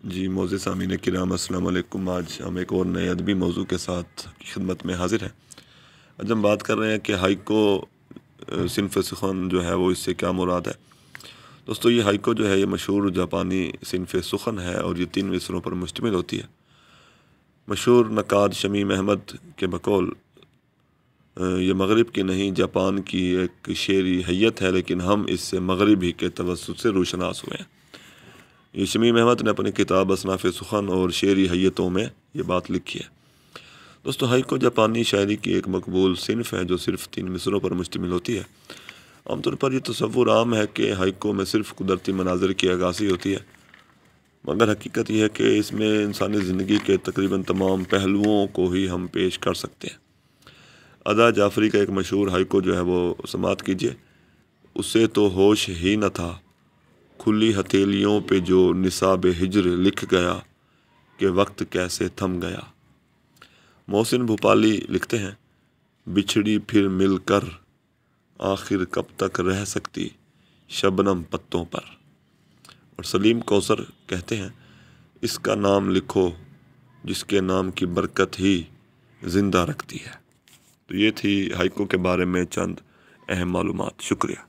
जी मोअज़्ज़िज़ सामीन किराम अस्सलाम वालेकुम। आज हम एक और नए अदबी मौजू के साथ खिदमत में हाज़िर हैं। आज हम बात कर रहे हैं कि हाइको सिन्फ़ सुख़न जो है वो इससे क्या मुराद है। दोस्तों ये हाइको जो है ये मशहूर जापानी सिन्फ़ सुख़न है और ये 3 मिसरों पर मुश्तमिल होती है। मशहूर नक़ाद शमीम अहमद के बकौल ये मग़रिब की नहीं जापान की एक शेरी हैयत है, लेकिन हम इससे मग़रिबी के तवस्सुत से रूशनास हुए हैं। ये शमीम अहमद ने अपनी किताब असनाफ़ सुख़न और शेरी हैयतों में ये बात लिखी है। दोस्तों हाइको जापानी शायरी की एक मकबूल सिन्फ़ है जो सिर्फ़ 3 मिसरों पर मुश्तमिल होती है। आमतौर पर यह तसव्वुर आम है कि हाइको में सिर्फ़ कुदरती मनाज़िर की अक्कासी होती है, मगर हकीकत यह है कि इसमें इंसानी ज़िंदगी के तकरीबन तमाम पहलुओं को ही हम पेश कर सकते हैं। अदा जाफ़री का एक मशहूर हाइको जो है वो समाअत कीजिए। उसे तो होश ही न था, खुली हथेलियों पे जो निसाब हिज्र लिख गया, कि वक्त कैसे थम गया। मोहसिन भोपाली लिखते हैं, बिछड़ी फिर मिलकर आखिर कब तक रह सकती शबनम पत्तों पर। और सलीम कौसर कहते हैं, इसका नाम लिखो जिसके नाम की बरकत ही ज़िंदा रखती है। तो ये थी हाइको के बारे में चंद अहम मालूमात। शुक्रिया।